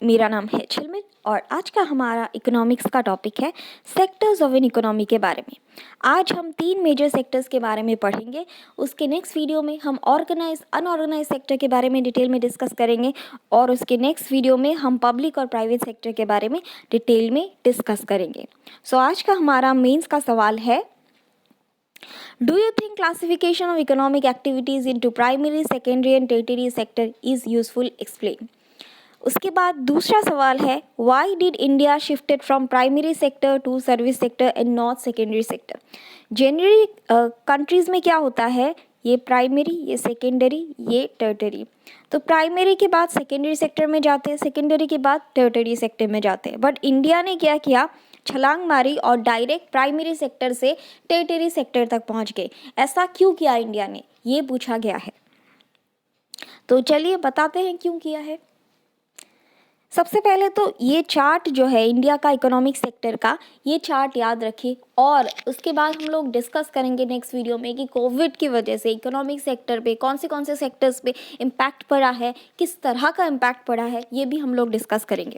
मेरा नाम है चिलमिल और आज का हमारा इकोनॉमिक्स का टॉपिक है सेक्टर्स ऑफ एन इकोनॉमी के बारे में। आज हम 3 मेजर सेक्टर्स के बारे में पढ़ेंगे। उसके नेक्स्ट वीडियो में हम ऑर्गेनाइज अनऑर्गेनाइज सेक्टर के बारे में डिटेल में डिस्कस करेंगे और उसके नेक्स्ट वीडियो में हम पब्लिक और प्राइवेट सेक्टर के बारे में डिटेल में डिस्कस करेंगे। सो आज का हमारा मेंस का सवाल है, Do you think classification of economic activities into primary, secondary and tertiary sector is useful? Explain. उसके बाद दूसरा सवाल है, Why did India shifted from primary sector to service sector and not secondary sector? Generally countries में क्या होता है, ये प्राइमरी, ये सेकेंडरी, ये टर्टरी। तो प्राइमरी के बाद सेकेंडरी सेक्टर में जाते हैं, सेकेंडरी के बाद टर्टरी सेक्टर में जाते हैं। बट इंडिया ने क्या किया, छलांग मारी और डायरेक्ट प्राइमरी सेक्टर से टर्टरी सेक्टर तक पहुंच गए। ऐसा क्यों किया इंडिया ने, ये पूछा गया है। तो चलिए बताते हैं क्यों किया है। सबसे पहले तो ये चार्ट जो है इंडिया का इकोनॉमिक सेक्टर का, ये चार्ट याद रखिए और उसके बाद हम लोग डिस्कस करेंगे नेक्स्ट वीडियो में कि कोविड की वजह से इकोनॉमिक सेक्टर पे कौन से सेक्टर्स पे इम्पैक्ट पड़ा है, किस तरह का इम्पैक्ट पड़ा है, ये भी हम लोग डिस्कस करेंगे।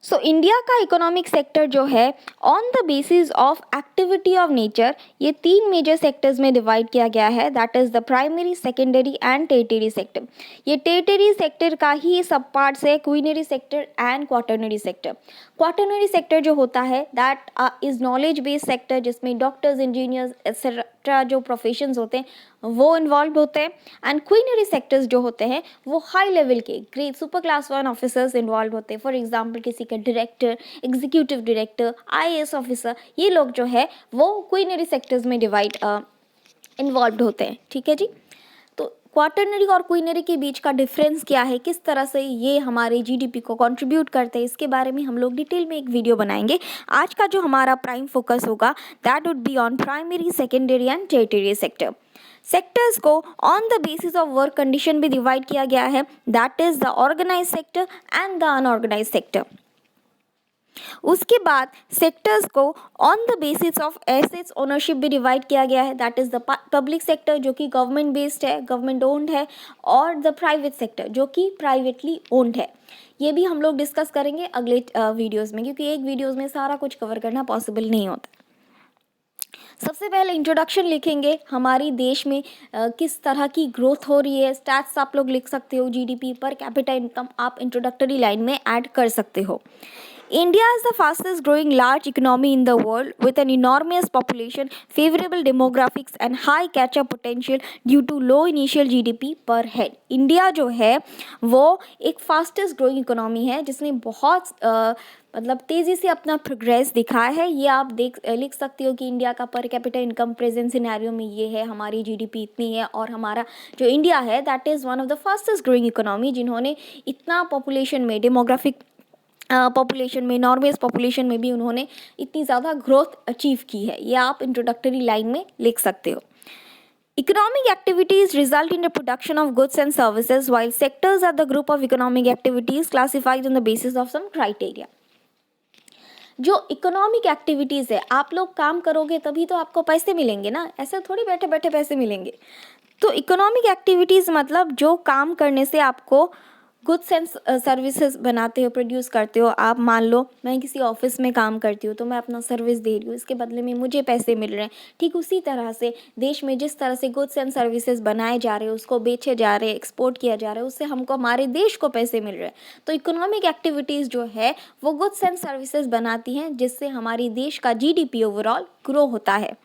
सो इंडिया का इकोनॉमिक सेक्टर जो है on the basis of activity of nature, ये 3 मेजर सेक्टर्स में डिवाइड किया गया है। That is the primary, secondary and territory sector. ये टेरिटरी सेक्टर का ही सब पार्ट्स है, quinary sector and quaternary sector. Quaternary sector जो होता है that is knowledge based sector, जिसमें डॉक्टर्स, इंजीनियर्स एक्सेट्रा जो प्रोफेशंस होते हैं वो इन्वॉल्व होते हैं। एंड क्वीनरी सेक्टर्स जो होते हैं वो हाई लेवल के grade super class 1 officers involve होते हैं। फॉर एग्जांपल किसी का director, executive director, IAS officer, ये लोग जो है वो क्वीनरी सेक्टर्स में इन्वॉल्व होते हैं। ठीक है जी। तो क्वाटरनरी और क्वीनरी के बीच का डिफरेंस क्या है, किस तरह से ये हमारे जीडीपी को कंट्रीब्यूट करते हैं, इसके बारे में हम लोग डिटेल में एक वीडियो बनाएंगे। आज का जो हमारा प्राइम फोकस होगा that would be on primary, secondary and territory sector. Sectors को on the basis of work condition भी डिवाइड किया गया है, that is the organise sector and the unorganise sector. उसके बाद सेक्टर्स को on the basis of assets ownership भी divide किया गया है, that is the public sector जो कि गवर्नमेंट बेस्ड है, गवर्नमेंट ओन्ड है, और द प्राइवेट सेक्टर जो कि प्राइवेटली ओन्ड है। ये भी हम लोग डिस्कस करेंगे अगले वीडियोस में, क्योंकि एक वीडियोस में सारा कुछ कवर करना पॉसिबल नहीं होता। सबसे पहले इंट्रोडक्शन लिखेंगे, हमारी देश में किस तरह की ग्रोथ हो रही है। स्टैट्स आप लोग लिख सकते हो, जीडीपी पर कैपिटा इनकम आप इंट्रोडक्टरी लाइन में ऐड कर सकते हो। India is the fastest growing large economy in the world with an enormous population, favorable demographics and high catch-up potential due to low initial GDP per head. India जो है वो एक fastest growing economy है जिसने बहुत मतलब तेज़ी से अपना प्रोग्रेस दिखाया है। ये आप लिख सकते हो कि इंडिया का per capita income present scenario में ये है, हमारी जीडीपी इतनी है और हमारा जो इंडिया है that is one of the fastest growing economy जिन्होंने इतना पॉपुलेशन में, डेमोग्राफिक पॉपुलेशन में, नॉर्मल पॉपुलेशन में भी उन्होंने इतनी ज़्यादा ग्रोथ अचीव की है। ये आप इंट्रोडक्टरी लाइन में लिख सकते हो। Economic activities result in the production of goods and services, while sectors are the group of economic activities classified on the basis of some criteria. जो इकोनॉमिक एक्टिविटीज़ है, आप लोग काम करोगे तभी तो आपको पैसे मिलेंगे ना, ऐसे थोड़ी बैठे बैठे पैसे मिलेंगे। तो इकोनॉमिक एक्टिविटीज़ मतलब जो काम करने से आपको गुड्स एंड सर्विसेज बनाते हो, प्रोड्यूस करते हो। आप मान लो मैं किसी ऑफिस में काम करती हूँ तो मैं अपना सर्विस दे रही हूँ, इसके बदले में मुझे पैसे मिल रहे हैं। ठीक उसी तरह से देश में जिस तरह से गुड्स एंड सर्विसेज बनाए जा रहे हैं, उसको बेचे जा रहे हैं, एक्सपोर्ट किया जा रहा है, उससे हमको, हमारे देश को पैसे मिल रहे हैं। तो इकोनॉमिक एक्टिविटीज़ जो है वो गुड्स एंड सर्विसेज बनाती हैं जिससे हमारी देश का जीडीपी ओवरऑल ग्रो होता है।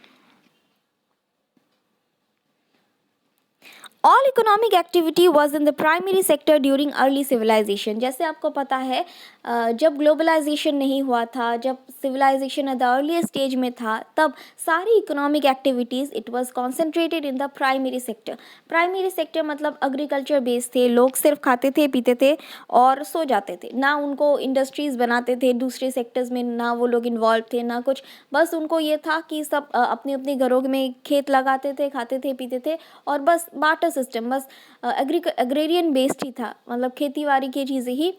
All economic activity was in the primary sector during early civilisation. जैसे आपको पता है जब ग्लोबलाइजेशन नहीं हुआ था, जब civilisation at the early stage में था, तब सारी economic activities it was concentrated in the primary sector. Primary sector मतलब एग्रीकल्चर बेस्ड थे, लोग सिर्फ खाते थे, पीते थे और सो जाते थे, ना उनको इंडस्ट्रीज़ बनाते थे दूसरे सेक्टर्स में, ना वो लोग इन्वॉल्व थे, ना कुछ। बस उनको ये था कि सब अपने अपने घरों में खेत लगाते थे, खाते थे, पीते थे और बस बार्टर सिस्टम, बस एग्रेरियन बेस्ड ही था, मतलब खेती बाड़ी की चीज़ें ही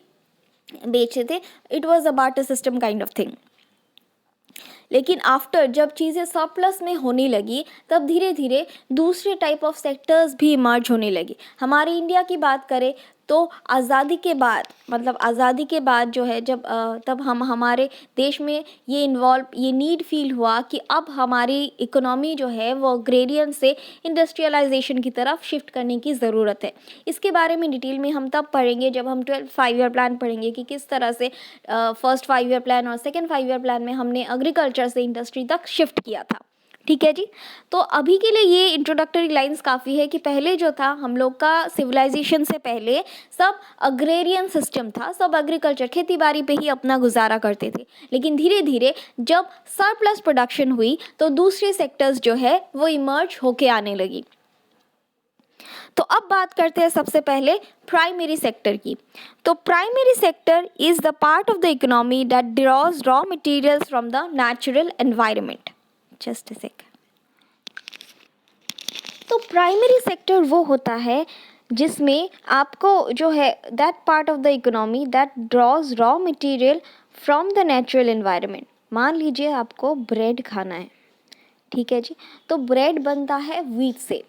बेचते थे। It was a barter system kind of thing. लेकिन आफ्टर जब चीज़ें सरप्लस में होने लगी तब धीरे धीरे दूसरे टाइप ऑफ सेक्टर्स भी इमर्ज होने लगी। हमारे इंडिया की बात करें तो आज़ादी के बाद मतलब आज़ादी के बाद जो है जब तब हम हमारे देश में ये नीड फील हुआ कि अब हमारी इकोनॉमी जो है वो अग्रेरियन से इंडस्ट्रियलाइजेशन की तरफ शिफ्ट करने की ज़रूरत है। इसके बारे में डिटेल में हम तब पढ़ेंगे जब हम 12th 5 ईयर प्लान पढ़ेंगे कि किस तरह से फर्स्ट 5 ईयर प्लान और सेकेंड 5 ईयर प्लान में हमने एग्रीकल्चर से इंडस्ट्री तक शिफ्ट किया था। ठीक है जी। तो अभी के लिए ये इंट्रोडक्टरी लाइंस काफ़ी है कि पहले जो था हम लोग का सिविलाइजेशन से पहले सब अग्रेरियन सिस्टम था, सब एग्रीकल्चर खेती बाड़ी पे ही अपना गुजारा करते थे। लेकिन धीरे धीरे जब सरप्लस प्रोडक्शन हुई तो दूसरे सेक्टर्स जो है वो इमर्ज होके आने लगी। तो अब बात करते हैं सबसे पहले प्राइमरी सेक्टर की। तो primary sector is the part of the economy that draws raw materials from the natural environment. Just a second. तो प्राइमरी सेक्टर वो होता है जिसमें आपको जो है that part of the economy that draws raw material from the natural environment. मान लीजिए आपको ब्रेड खाना है, ठीक है जी। तो ब्रेड बनता है व्हीट से।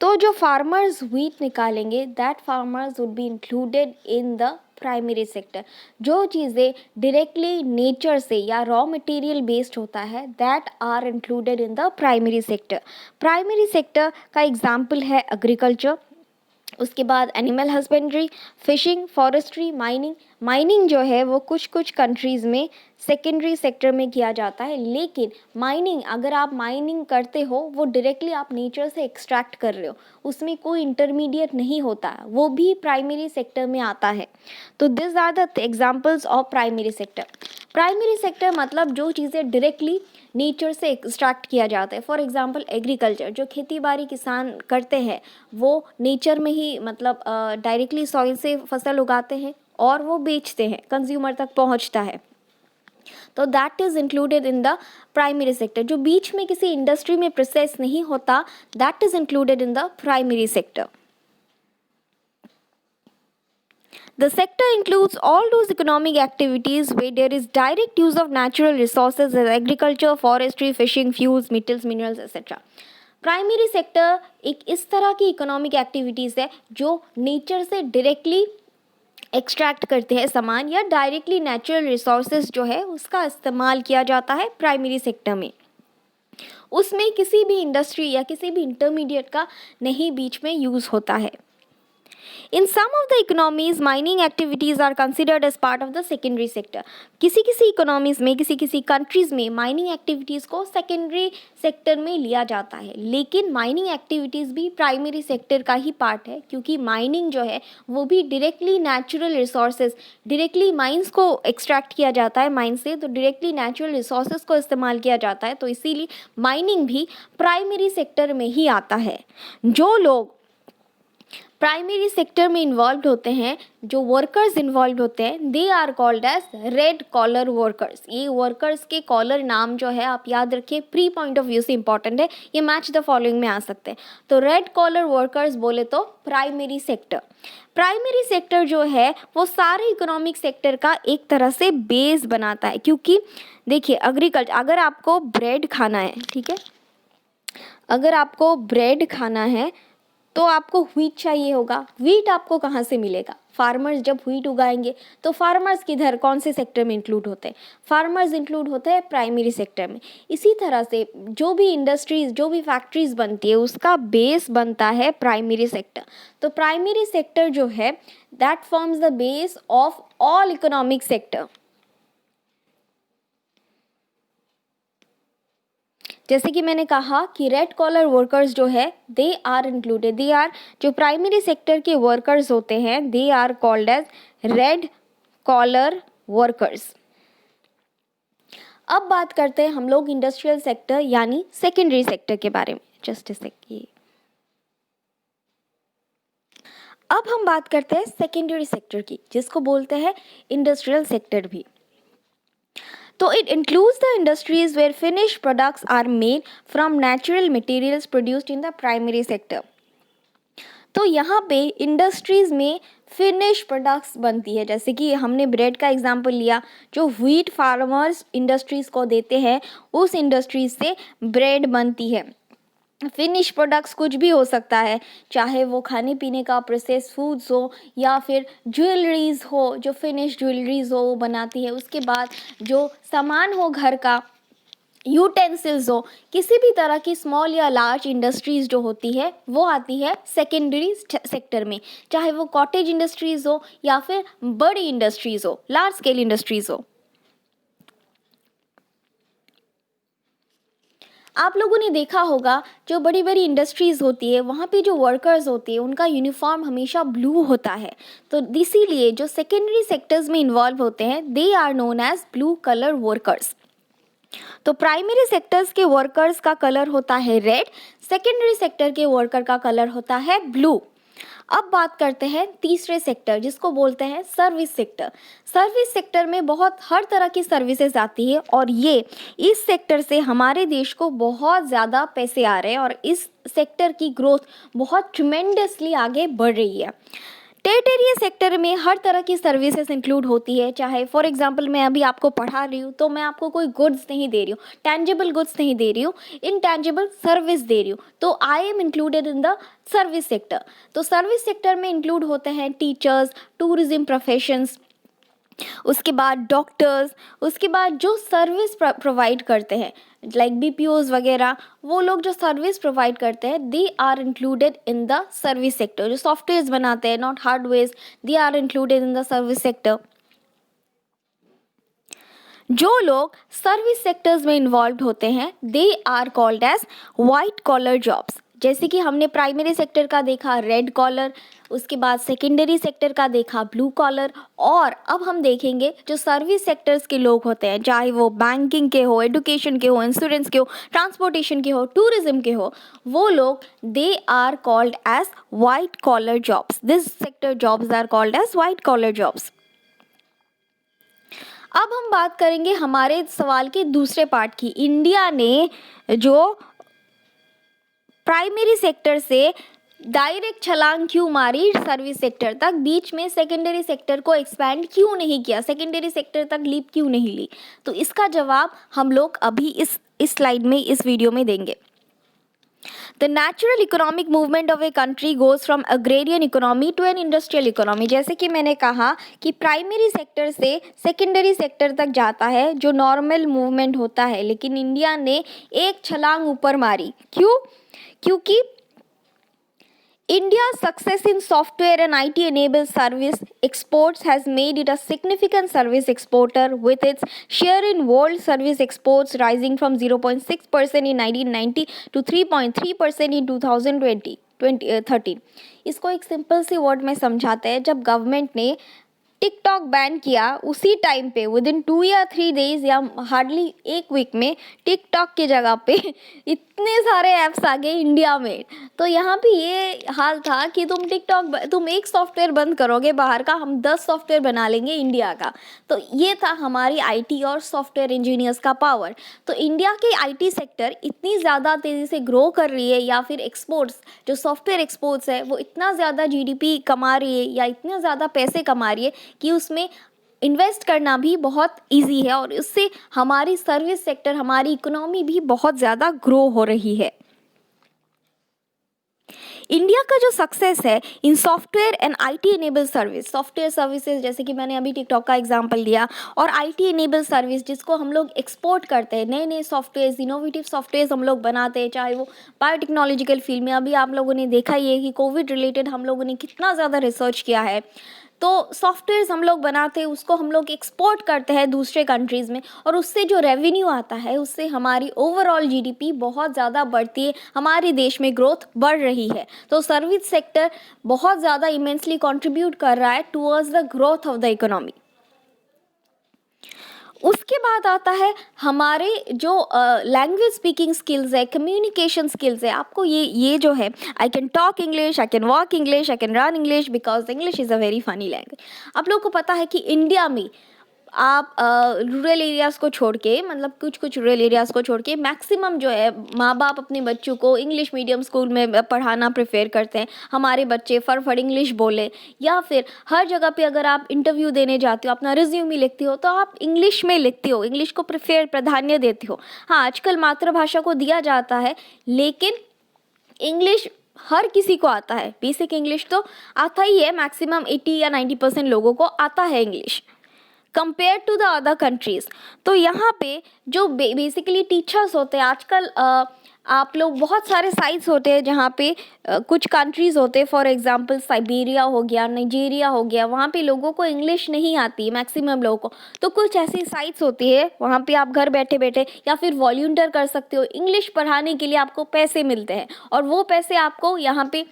तो जो फार्मर्स व्हीट निकालेंगे that farmers would be included in the primary sector. जो चीज़ें डायरेक्टली नेचर से या रॉ मटेरियल बेस्ड होता है that are included in the primary sector. Primary sector का एग्जाम्पल है एग्रीकल्चर, उसके बाद animal husbandry, fishing, forestry, mining. Mining जो है वो कुछ कुछ कंट्रीज़ में सेकेंडरी सेक्टर में किया जाता है, लेकिन माइनिंग अगर आप माइनिंग करते हो वो डायरेक्टली आप नेचर से एक्सट्रैक्ट कर रहे हो, उसमें कोई इंटरमीडिएट नहीं होता, वो भी प्राइमरी सेक्टर में आता है। तो this are the examples of primary sector. Primary sector मतलब जो चीज़ें डायरेक्टली नेचर से एक्सट्रैक्ट किया जाता है। फॉर एग्जांपल एग्रीकल्चर, जो खेती बाड़ी किसान करते हैं वो नेचर में ही मतलब डायरेक्टली सॉइल से फसल उगाते हैं और वो बेचते हैं, कंज्यूमर तक पहुंचता है। तो that is included in the primary sector. जो बीच में किसी इंडस्ट्री में प्रोसेस नहीं होता that is included in the primary sector. The sector includes all those economic activities where there is direct use of natural resources as agriculture, forestry, fishing, fuels, metals, minerals, etc. Primary sector एक इस तरह की economic activities है जो nature से directly extract करते हैं सामान या डायरेक्टली नेचुरल रिसोर्सेज जो है उसका इस्तेमाल किया जाता है प्राइमरी सेक्टर में। उसमें किसी भी इंडस्ट्री या किसी भी इंटरमीडिएट का नहीं बीच में यूज़ होता है। In some of the economies, mining activities are considered as part of the secondary sector. किसी किसी economies में किसी किसी countries में mining activities को secondary sector में लिया जाता है, लेकिन mining activities भी primary sector का ही part है, क्योंकि mining जो है वो भी directly natural resources, directly mines को extract किया जाता है mine से, तो directly natural resources को इस्तेमाल किया जाता है, तो इसीलिए mining भी primary sector में ही आता है। जो लोग प्राइमरी सेक्टर में इन्वॉल्व होते हैं, जो वर्कर्स इन्वॉल्व होते हैं, they are called as red collar workers. ये वर्कर्स के कॉलर नाम जो है आप याद रखिए, प्री पॉइंट ऑफ व्यू से इंपॉर्टेंट है, ये मैच द फॉलोइंग में आ सकते हैं। तो रेड कॉलर वर्कर्स बोले तो प्राइमरी सेक्टर। प्राइमरी सेक्टर जो है वो सारे इकोनॉमिक सेक्टर का एक तरह से बेस बनाता है, क्योंकि देखिए एग्रीकल्चर, अगर आपको ब्रेड खाना है, ठीक है, अगर आपको ब्रेड खाना है तो आपको व्हीट चाहिए होगा। व्हीट आपको कहाँ से मिलेगा? फार्मर्स जब व्हीट उगाएंगे तो फार्मर्स किधर कौन से सेक्टर में इंक्लूड होते हैं? फार्मर्स इंक्लूड होते हैं प्राइमरी सेक्टर में। इसी तरह से जो भी इंडस्ट्रीज, जो भी फैक्ट्रीज बनती है उसका बेस बनता है प्राइमरी सेक्टर। तो प्राइमरी सेक्टर जो है that forms the base of all economic sector. जैसे कि मैंने कहा कि रेड कॉलर वर्कर्स जो है they are included, they are जो प्राइमरी सेक्टर के वर्कर्स होते हैं they are called as red collar workers. अब बात करते हैं हम लोग इंडस्ट्रियल सेक्टर यानी सेकेंडरी सेक्टर के बारे में। जस्ट सेक, अब हम बात करते हैं सेकेंडरी सेक्टर की, जिसको बोलते हैं इंडस्ट्रियल सेक्टर भी। तो it includes the industries where finished products are made from natural materials produced in the primary sector. तो यहाँ पे इंडस्ट्रीज़ में फिनिश प्रोडक्ट्स बनती है, जैसे कि हमने ब्रेड का एग्जांपल लिया, जो व्हीट फार्मर्स इंडस्ट्रीज़ को देते हैं उस इंडस्ट्रीज से ब्रेड बनती है। फिनिश प्रोडक्ट्स कुछ भी हो सकता है, चाहे वो खाने पीने का प्रोसेस फूड्स हो या फिर ज्वेलरीज हो, जो फिनिश ज्वेलरीज हो वो बनाती है। उसके बाद जो सामान हो घर का, यूटेंसिल्स हो, किसी भी तरह की स्मॉल या लार्ज इंडस्ट्रीज जो होती है वो आती है सेकेंडरी सेक्टर में, चाहे वो कॉटेज इंडस्ट्रीज हो या फिर बड़ी इंडस्ट्रीज हो, लार्ज स्केल इंडस्ट्रीज हो। आप लोगों ने देखा होगा जो बड़ी बड़ी इंडस्ट्रीज़ होती है वहाँ पे जो वर्कर्स होती है उनका यूनिफॉर्म हमेशा ब्लू होता है। तो इसीलिए जो सेकेंडरी सेक्टर्स में इन्वॉल्व होते हैं they are known as blue colour workers. तो प्राइमरी सेक्टर्स के वर्कर्स का कलर होता है रेड, सेकेंडरी सेक्टर के वर्कर का कलर होता है ब्लू। अब बात करते हैं तीसरे सेक्टर जिसको बोलते हैं सर्विस सेक्टर। सर्विस सेक्टर में बहुत हर तरह की सर्विसेज आती है और ये इस सेक्टर से हमारे देश को बहुत ज़्यादा पैसे आ रहे हैं और इस सेक्टर की ग्रोथ बहुत ट्रिमेंडसली आगे बढ़ रही है। टेरिटरी सेक्टर में हर तरह की सर्विसेज इंक्लूड होती है, चाहे फॉर एग्जांपल मैं अभी आपको पढ़ा रही हूँ तो मैं आपको कोई गुड्स नहीं दे रही हूँ, टेंजिबल गुड्स नहीं दे रही हूँ, इनटेंजिबल सर्विस दे रही हूँ, तो I am included in the service sector. तो सर्विस सेक्टर में इंक्लूड होते हैं टीचर्स, टूरिज्म प्रोफेशंस, उसके बाद डॉक्टर्स, उसके बाद जो सर्विस प्रोवाइड करते हैं लाइक बीपीओज वगैरह, वो लोग जो सर्विस प्रोवाइड करते हैं they are included in the service sector. जो सॉफ्टवेयर्स बनाते हैं, not hardware, they are included in the service sector. जो लोग सर्विस सेक्टर्स में इन्वॉल्व होते हैं they are called as white collar jobs. जैसे कि हमने प्राइमरी सेक्टर का देखा रेड कॉलर, उसके बाद सेकेंडरी सेक्टर का देखा ब्लू कॉलर, और अब हम देखेंगे जो सर्विस सेक्टर्स के लोग होते हैं, चाहे वो बैंकिंग के हो, एडुकेशन के हो, इंश्योरेंस के हो, ट्रांसपोर्टेशन के हो, टूरिज्म के हो, वो लोग they are called as white collar jobs. This sector jobs are called as white collar jobs. अब हम बात करेंगे हमारे सवाल के दूसरे पार्ट की। इंडिया ने जो प्राइमरी सेक्टर से डायरेक्ट छलांग क्यों मारी सर्विस सेक्टर तक, बीच में सेकेंडरी सेक्टर को एक्सपैंड क्यों नहीं किया, सेकेंडरी सेक्टर तक लीप क्यों नहीं ली, तो इसका जवाब हम लोग अभी इस स्लाइड में, इस वीडियो में देंगे। The natural economic movement of a country goes from agrarian economy to an industrial economy. जैसे कि मैंने कहा कि प्राइमरी सेक्टर से सेकेंडरी सेक्टर तक जाता है जो नॉर्मल मूवमेंट होता है, लेकिन इंडिया ने एक छलांग ऊपर मारी। क्यों? क्योंकि India's success in software and IT enabled service exports has made it a significant service exporter, with its share in world service exports rising from 0.6% in 1990 to 3.3% in 2013। इसको एक सिंपल सी वर्ड में समझाते हैं। जब गवर्नमेंट ने TikTok ban किया उसी time पे विद इन 2 या 3 डेज या हार्डली एक वीक में टिकटॉक की जगह पे इतने सारे ऐप्स आ गए इंडिया में। तो यहाँ पे ये हाल था कि तुम एक सॉफ्टवेयर बंद करोगे बाहर का, हम 10 सॉफ्टवेयर बना लेंगे इंडिया का। तो ये था हमारी आईटी और सॉफ्टवेयर इंजीनियर्स का पावर। तो इंडिया के आईटी सेक्टर इतनी ज़्यादा तेज़ी से ग्रो कर रही है, या फिर एक्सपोर्ट्स, जो सॉफ्टवेयर एक्सपोर्ट्स है वो इतना ज़्यादा जीडीपी कमा रही है या इतने ज़्यादा पैसे कमा रही है कि उसमें इन्वेस्ट करना भी बहुत इजी है, और इससे हमारी सर्विस सेक्टर, हमारी इकोनॉमी भी बहुत ज़्यादा ग्रो हो रही है। इंडिया का जो सक्सेस है in software and IT enable service, software services जैसे कि मैंने अभी टिकटॉक का एग्जांपल दिया, और आईटी इनेबल सर्विस जिसको हम लोग एक्सपोर्ट करते हैं, नए नए सॉफ्टवेयर, इनोवेटिव सॉफ्टवेयर हम लोग बनाते हैं, चाहे वो बायोटेक्नोलॉजिकल फील्ड में। अभी आप लोगों ने देखा ही है कि कोविड रिलेटेड हम लोगों ने कितना ज़्यादा रिसर्च किया है। तो सॉफ्टवेयर्स हम लोग बनाते हैं, उसको हम लोग एक्सपोर्ट करते हैं दूसरे कंट्रीज़ में, और उससे जो रेवेन्यू आता है उससे हमारी ओवरऑल जीडीपी बहुत ज़्यादा बढ़ती है, हमारे देश में ग्रोथ बढ़ रही है। तो सर्विस सेक्टर बहुत ज़्यादा इमेंसली कंट्रीब्यूट कर रहा है towards the growth of the economy. उसके बाद आता है हमारे जो लैंग्वेज स्पीकिंग स्किल्स है, कम्युनिकेशन स्किल्स है। आपको ये जो है, I can talk English, I can walk English, I can run English, because English is a very funny language. आप लोगों को पता है कि इंडिया में आप रूरल एरियाज़ को छोड़ के, मतलब कुछ रूरल एरियाज़ को छोड़ के, मैक्सिमम जो है माँ बाप अपने बच्चों को इंग्लिश मीडियम स्कूल में पढ़ाना प्रेफर करते हैं। हमारे बच्चे फट इंग्लिश बोले, या फिर हर जगह पे अगर आप इंटरव्यू देने जाते हो, अपना रिज्यूमे लिखती हो, तो आप इंग्लिश में लिखती हो, इंग्लिश को प्राधान्य देती हो। हाँ, आजकल मातृभाषा को दिया जाता है, लेकिन इंग्लिश हर किसी को आता है, बेसिक इंग्लिश तो आता ही है, मैक्सिमम 80 या 90% लोगों को आता है English compare to the other countries. तो यहाँ पे जो बेसिकली टीचर्स होते हैं आजकल, आप लोग बहुत सारे साइट्स होते हैं जहाँ पे कुछ कंट्रीज़ होते हैं, फॉर एग्जांपल साइबेरिया हो गया, नाइजीरिया हो गया, वहाँ पे लोगों को इंग्लिश नहीं आती मैक्सिमम लोगों को। तो कुछ ऐसी साइट्स होती है वहाँ पे आप घर बैठे बैठे या फिर वॉल्यूंटियर कर सकते हो, इंग्लिश पढ़ाने के लिए आपको पैसे मिलते हैं और वो पैसे आपको यहाँ पे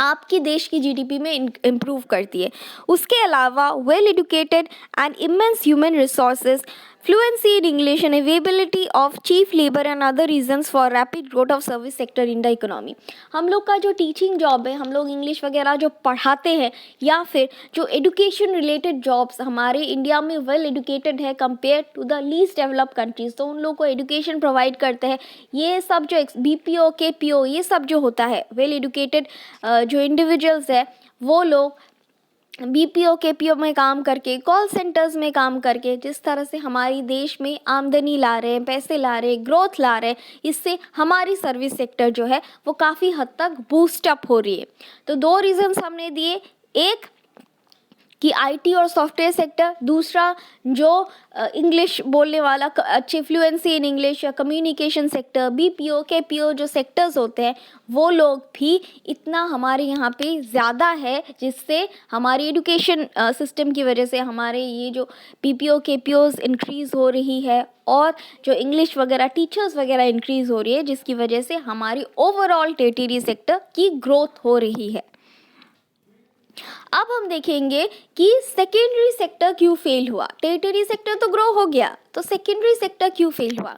आपकी देश की जीडीपी में इम्प्रूव करती है। उसके अलावा well educated and immense human resources, fluency in English and availability of chief labour and other reasons for rapid growth of service sector in the economy. हम लोग का जो टीचिंग जॉब है, हम लोग इंग्लिश वगैरह जो पढ़ाते हैं या फिर जो एजुकेशन रिलेटेड जॉब्स हमारे इंडिया में वेल एजुकेटेड है compare to the least developed countries, तो उन लोगों को एजुकेशन प्रोवाइड करते हैं। ये सब जो बीपीओ केपीओ ये सब जो होता है, वेल एजुकेटेड जो इंडिविजुअल्स है वो लोग बीपीओ केपीओ में काम करके, कॉल सेंटर्स में काम करके जिस तरह से हमारी देश में आमदनी ला रहे हैं, पैसे ला रहे हैं, ग्रोथ ला रहे हैं, इससे हमारी सर्विस सेक्टर जो है वो काफ़ी हद तक बूस्ट अप हो रही है। तो दो रीजंस हमने दिए, एक कि आईटी और सॉफ्टवेयर सेक्टर, दूसरा जो इंग्लिश बोलने वाला अच्छी फ्लुएंसी इन इंग्लिश या कम्युनिकेशन सेक्टर, बीपीओ केपीओ जो सेक्टर्स होते हैं वो लोग भी इतना हमारे यहाँ पे ज़्यादा है, जिससे हमारी एजुकेशन सिस्टम की वजह से हमारे ये जो बीपीओ केपीओज इंक्रीज़ हो रही है और जो इंग्लिश वगैरह टीचर्स वगैरह इंक्रीज़ हो रही है, जिसकी वजह से हमारी ओवरऑल टेरिटरी सेक्टर की ग्रोथ हो रही है। अब हम देखेंगे कि सेकेंडरी सेक्टर क्यों फेल हुआ। टेरिटरी सेक्टर तो ग्रो हो गया, तो सेकेंडरी सेक्टर क्यों फेल हुआ?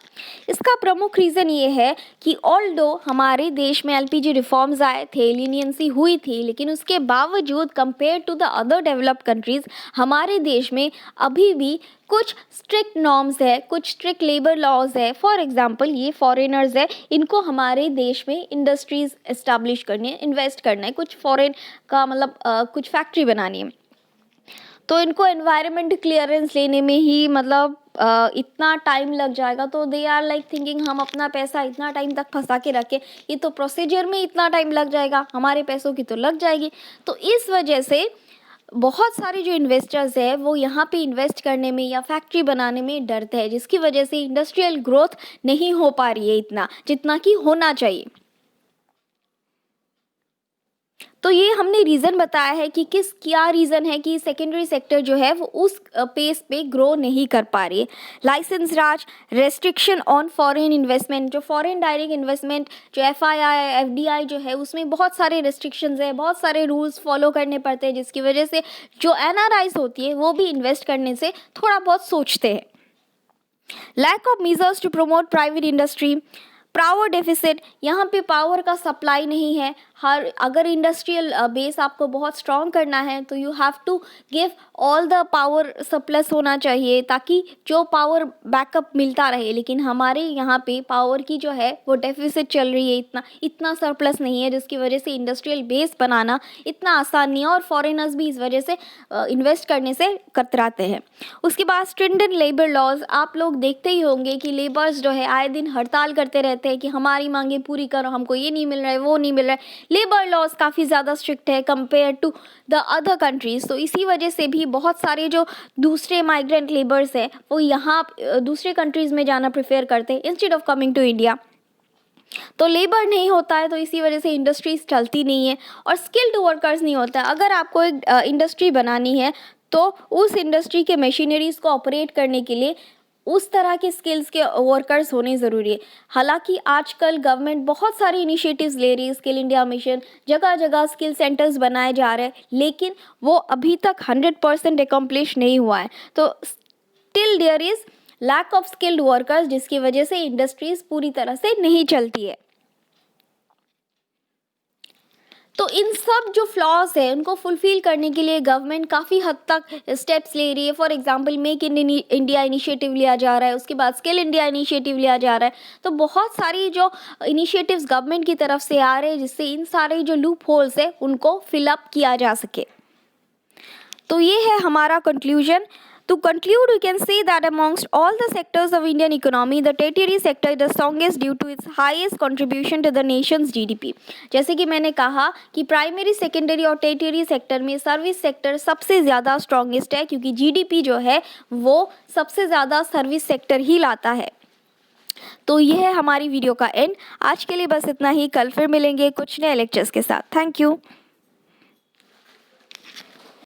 इसका प्रमुख रीज़न ये है कि ऑल्दो हमारे देश में एलपीजी रिफॉर्म्स आए थे, लीनियंसी हुई थी, लेकिन उसके बावजूद compare to the other developed countries हमारे देश में अभी भी कुछ स्ट्रिक्ट नॉर्म्स है, कुछ स्ट्रिक्ट लेबर लॉज है। फॉर एग्जांपल ये फॉरेनर्स है, इनको हमारे देश में इंडस्ट्रीज़ इस्टेब्लिश करनी है, इन्वेस्ट करना है, कुछ फॉरेन का मतलब कुछ फैक्ट्री बनानी है, तो इनको एनवायरनमेंट क्लियरेंस लेने में ही मतलब इतना टाइम लग जाएगा। तो दे आर लाइक थिंकिंग हम अपना पैसा इतना टाइम तक फंसा के रखें, ये तो प्रोसीजर में इतना टाइम लग जाएगा, हमारे पैसों की तो लग जाएगी। तो इस वजह से बहुत सारे जो इन्वेस्टर्स है वो यहाँ पे इन्वेस्ट करने में या फैक्ट्री बनाने में डरते हैं, जिसकी वजह से इंडस्ट्रियल ग्रोथ नहीं हो पा रही है इतना जितना कि होना चाहिए। तो ये हमने रीज़न बताया है कि क्या रीज़न है कि सेकेंडरी सेक्टर जो है वो उस पेस पे ग्रो नहीं कर पा रही है। Licence Raj, restriction on foreign investment, जो फॉरेन डायरेक्ट इन्वेस्टमेंट जो एफआईआई एफडीआई जो है उसमें बहुत सारे रेस्ट्रिक्शंस है, बहुत सारे रूल्स फॉलो करने पड़ते हैं, जिसकी वजह से जो एनआरआईज होती है वो भी इन्वेस्ट करने से थोड़ा बहुत सोचते हैं। Lack of measures to promote private industry, power deficit, यहाँ पे पावर का सप्लाई नहीं है। अगर इंडस्ट्रियल बेस आपको बहुत स्ट्रॉन्ग करना है तो you have to give all the power surplus होना चाहिए, ताकि जो पावर बैकअप मिलता रहे। लेकिन हमारे यहाँ पे पावर की जो है वो डेफिसिट चल रही है, इतना सरप्लस नहीं है, जिसकी वजह से इंडस्ट्रियल बेस बनाना इतना आसान नहीं है और फॉरेनर्स भी इस वजह से इन्वेस्ट करने से कतराते हैं। उसके बाद स्ट्रिंजेंट लेबर लॉज, आप लोग देखते ही होंगे कि लेबर्स जो है आए दिन हड़ताल करते रहते हैं कि हमारी मांगे पूरी करो, हमको ये नहीं मिल रहा है, वो नहीं मिल रहा है। लेबर लॉज काफ़ी ज़्यादा स्ट्रिक्ट है compare to the other countries. तो इसी वजह से भी बहुत सारे जो दूसरे माइग्रेंट लेबर्स हैं वो यहाँ दूसरे कंट्रीज़ में जाना प्रेफर करते हैं instead of coming to India. तो लेबर नहीं होता है तो इसी वजह से इंडस्ट्रीज चलती नहीं है और स्किल्ड वर्कर्स नहीं होता है। अगर आपको एक इंडस्ट्री बनानी है तो उस इंडस्ट्री के मशीनरीज़ को ऑपरेट करने के लिए उस तरह के स्किल्स के वर्कर्स होने ज़रूरी है। हालांकि आजकल गवर्नमेंट बहुत सारी इनिशिएटिव्स ले रही है, स्किल इंडिया मिशन, जगह जगह स्किल सेंटर्स बनाए जा रहे हैं, लेकिन वो अभी तक 100% एकम्प्लिश नहीं हुआ है। तो still there is lack of skilled workers, जिसकी वजह से इंडस्ट्रीज़ पूरी तरह से नहीं चलती है। तो इन सब जो फ्लॉज है उनको फुलफिल करने के लिए गवर्नमेंट काफ़ी हद तक स्टेप्स ले रही है। For example make in India initiative लिया जा रहा है, उसके बाद स्किल इंडिया इनिशिएटिव लिया जा रहा है। तो बहुत सारी जो इनिशिएटिव्स गवर्नमेंट की तरफ से आ रहे हैं जिससे इन सारे जो लूप होल्स है उनको फिलअप किया जा सके। तो ये है हमारा conclusion. To conclude, we can say that amongst all the sectors of Indian economy, the tertiary sector is the strongest due to its highest contribution to the nation's GDP. जैसे कि मैंने कहा कि प्राइमरी, सेकेंडरी और tertiary sector में service sector सबसे ज़्यादा strongest है, क्योंकि जीडीपी जो है वो सबसे ज़्यादा सर्विस सेक्टर ही लाता है। तो यह है हमारी वीडियो का एंड। आज के लिए बस इतना ही। कल फिर मिलेंगे कुछ नए लेक्चर्स के साथ। Thank you.